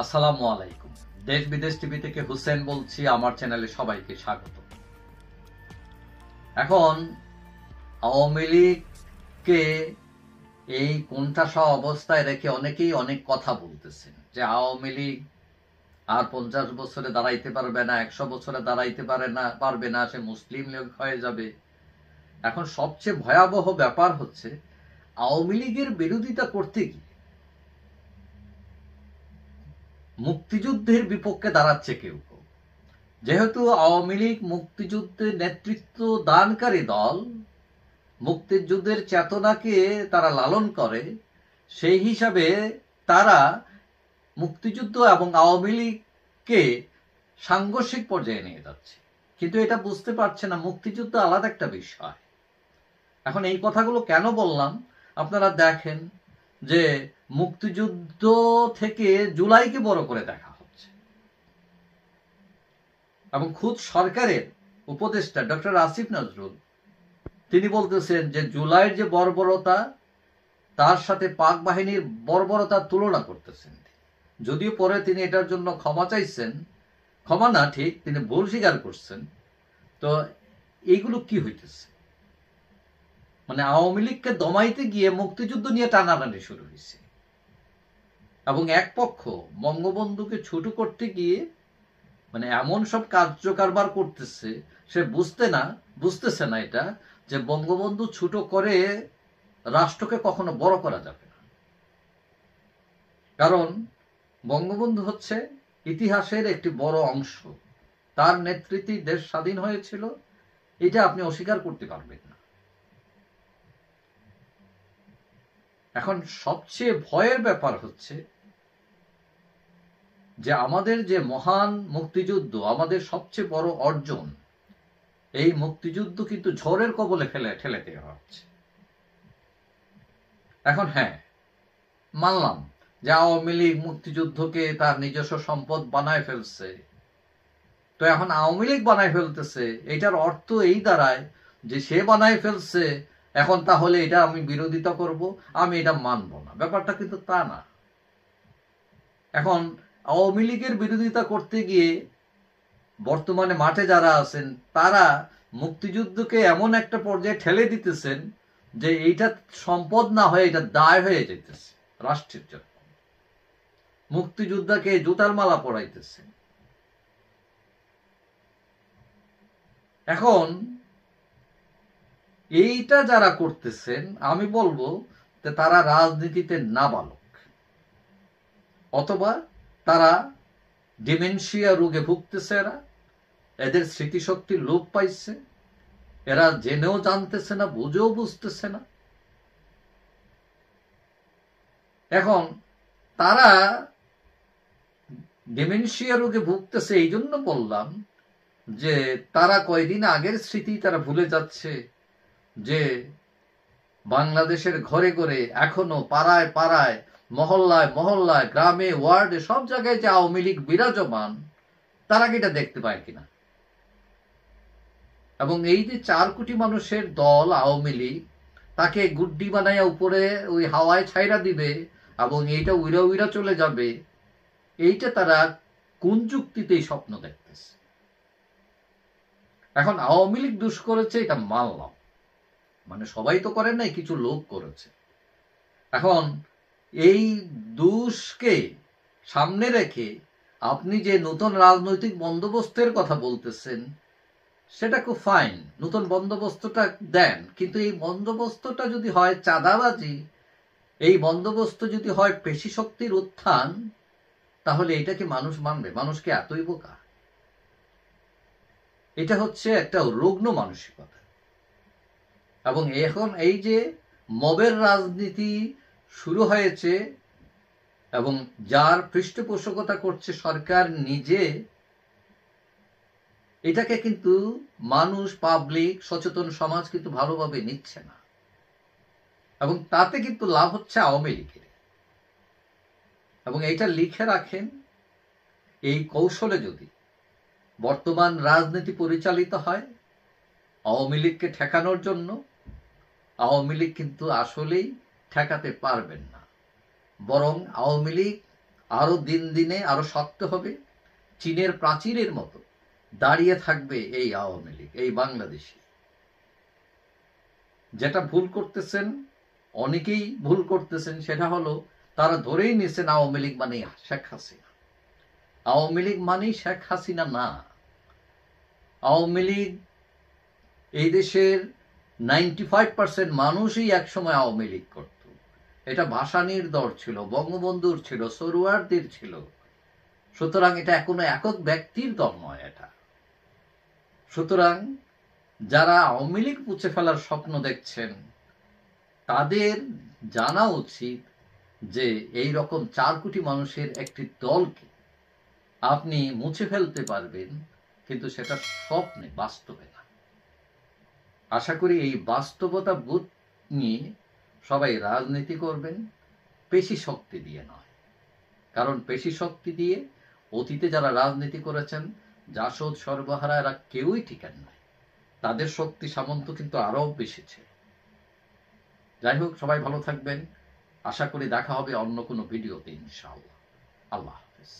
আসসালামু আলাইকুম। দেশ বিদেশ টিভি থেকে হুসেন বলছি। আমার চ্যানেলে সবাইকে স্বাগত। এখন আওয়ামী লীগকে এই কোণঠাসা অবস্থায় রেখে অনেকেই অনেক কথা বলতেছেন যে আওয়ামী লীগ আর 50 বছরে দাঁড়াইতে পারবে না, 100 বছরে দাঁড়াইতে পারবে না, সে মুসলিম লীগ হয়ে যাবে। এখন সবচেয়ে ভয়াবহ ব্যাপার হচ্ছে আওয়ামী লীগের বিরোধিতা করতে গিয়ে মুক্তিযুদ্ধের বিপক্ষে দাঁড়াচ্ছে কেউ কেউ। যেহেতু আওয়ামী লীগ মুক্তিযুদ্ধের নেতৃত্ব দানকারী দল, মুক্তিযুদ্ধের চেতনাকে তারা লালন করে, সেই হিসাবে তারা মুক্তিযুদ্ধ এবং আওয়ামী লীগকে সাংঘর্ষিক পর্যায়ে নিয়ে যাচ্ছে। কিন্তু এটা বুঝতে পারছে না মুক্তিযুদ্ধ আলাদা একটা বিষয়। এখন এই কথাগুলো কেন বললাম, আপনারা দেখেন যে মুক্তিযুদ্ধ থেকে জুলাইকে বড় করে দেখা হচ্ছে এবং খুদ সরকারের উপদেষ্টা ডক্টর আসিফ নজরুল তিনি বলতেছেন যে জুলাইয়ের যে বর্বরতা তার সাথে পাক বাহিনীর বর্বরতার তুলনা করতেছেন। যদিও পরে তিনি এটার জন্য ক্ষমা চাইছেন, ক্ষমা না ঠিক, তিনি ভুল স্বীকার করছেন। তো এইগুলো কি হইতেছে? মানে আওয়ামী লীগকে দমাইতে গিয়ে মুক্তিযুদ্ধ নিয়ে টানাটানি শুরু হয়েছে এবং এক পক্ষ বঙ্গবন্ধুকে ছোট করতে গিয়ে মানে এমন সব কার্যকারবার করতেছে, সে বুঝতেছে না এটা যে বঙ্গবন্ধু ছোট করে রাষ্ট্রকে কখনো বড় করা যাবে না। কারণ বঙ্গবন্ধু হচ্ছে ইতিহাসের একটি বড় অংশ, তার নেতৃত্বে দেশ স্বাধীন হয়েছিল, এটা আপনি অস্বীকার করতে পারবেন না। এখন সবচেয়ে ভয়ের ব্যাপার হচ্ছে যে আমাদের যে মহান মুক্তিযুদ্ধ, আমাদের সবচেয়ে বড় অর্জন, এই মুক্তিযুদ্ধ কিন্তু ঝড়ের কবলে ঠেলে দেওয়া হচ্ছে। এখন হ্যাঁ, মানলাম যে আওয়ামী লীগ মুক্তিযুদ্ধকে তার নিজস্ব সম্পদ বানায় ফেলছে। তো এখন আওয়ামী লীগ বানায় ফেলতেছে, এটার অর্থ এই দাঁড়ায় যে সে বানায় ফেলছে, এখন তাহলে এটা আমি বিরোধিতা করব, আমি এটা মানব না। ব্যাপারটা কিন্তু তা না। এখন আওয়ামী লীগের বিরোধিতা করতে গিয়ে বর্তমানে মাঠে যারা আছেন তারা মুক্তিযুদ্ধকে এমন একটা পর্যায়ে ঠেলে দিতেছেন যে এইটা সম্পদ না হয়ে এটা দায় হয়ে যেতেছে রাষ্ট্রের জন্য। মুক্তিযোদ্ধাকে জুতার মালা পরাইতেছে। এখন এইটা যারা করতেছেন, আমি বলবো যে তারা রাজনীতিতে নাবালক, অথবা তারা ডিমেনশিয়া রোগে ভুগতেছে। এদের স্মৃতিশক্তি লোপ পাইছে, এরা জেনেও জানতেছে না, বুঝেও বুঝতেছে না। এখন তারা ডিমেনশিয়া রোগে ভুগতেছে এই জন্য বললাম যে তারা কয়দিন আগের স্মৃতি তারা ভুলে যাচ্ছে যে বাংলাদেশের ঘরে ঘরে এখনো পাড়ায় পাড়ায়, মহল্লায় মহল্লায়, গ্রামে, ওয়ার্ডে, সব জায়গায় যে আওয়ামী লীগ বিরাজমান, তারা কি এটা দেখতে পায় কিনা? এবং এই যে 4 কোটি মানুষের দল আওয়ামী লীগ, তাকে গুড্ডি বানাইয়া উপরে ওই হাওয়ায় ছাইরা দিবে এবং এইটা উইরা উইরা চলে যাবে, এইটা তারা কোন যুক্তিতেই স্বপ্ন দেখতেছে? এখন আওয়ামী লীগ দোষ করেছে, এটা মানলাম, মানে সবাই তো করেন নাই, কিছু লোক করেছে। এখন এই দোষকে সামনে রেখে আপনি যে নতুন রাজনৈতিক বন্দোবস্তের কথা বলতেছেন, সেটা খুব ফাইন, নতুন বন্দোবস্তটা দেন, কিন্তু এই বন্দোবস্তটা যদি হয় চাঁদাবাজি, এই বন্দোবস্ত যদি হয় পেশি শক্তির উত্থান, তাহলে এটা কি মানুষ মানবে? মানুষ কি এতই বোকা? এটা হচ্ছে একটা রুগ্ন মানসিকতা। এবং এখন এই যে মবের রাজনীতি শুরু হয়েছে এবং যার পৃষ্ঠপোষকতা করছে সরকার নিজে, এটাকে কিন্তু মানুষ, পাবলিক, সচেতন সমাজ কিন্তু ভালোভাবে নিচ্ছে না। এবং তাতে কিন্তু লাভ হচ্ছে আওয়ামী লীগের। এবং এইটা লিখে রাখেন, এই কৌশলে যদি বর্তমান রাজনীতি পরিচালিত হয় আওয়ামী লীগকে ঠেকানোর জন্য, আওয়ামী লীগ কিন্তু আসলেই ঠেকাতে পারবেন না। বরং আওয়ামী লীগ আরো দিন দিনে আরো শক্ত হবে, চীনের প্রাচীরের মতো দাঁড়িয়ে থাকবে এই আওয়ামী লীগ, এই বাংলাদেশে। যেটা ভুল করতেছেন, অনেকেই ভুল করতেছেন, সেটা হলো তারা ধরেই নিয়েছেন আওয়ামী লীগ মানে শেখ হাসিনা। আওয়ামী লীগ মানেই শেখ হাসিনা না। আওয়ামী লীগ এই দেশের 95% মানুষই একসময় আওয়ামী লীগ করত। এটা ভাসানীর দল ছিল, বঙ্গবন্ধুর ছিল, সরোয়ারদের ছিল। সুতরাং এটা কোনো একক ব্যক্তির দল নয় এটা। সুতরাং যারা আওয়ামী লীগ মুছে ফেলার স্বপ্ন দেখছেন, তাদের জানা উচিত যে এই রকম 4 কোটি মানুষের একটি দলকে আপনি মুছে ফেলতে পারবেন, কিন্তু সেটা স্বপ্নে, বাস্তবে না। আশা করি এই বাস্তবতা বোধ নিয়ে সবাই রাজনীতি করবেন, পেশি শক্তি দিয়ে নয়। কারণ পেশি শক্তি দিয়ে অতীতে যারা রাজনীতি করেছেন, জাসদ সর্বহারা, এরা কেউই টিকেন নাই। তাদের শক্তি সামন্ত কিন্তু আরো বেশি ছিল। যাই হোক, সবাই ভালো থাকবেন। আশা করি দেখা হবে অন্য কোনো ভিডিওতে ইনশাআল্লাহ। আল্লাহ হাফেজ।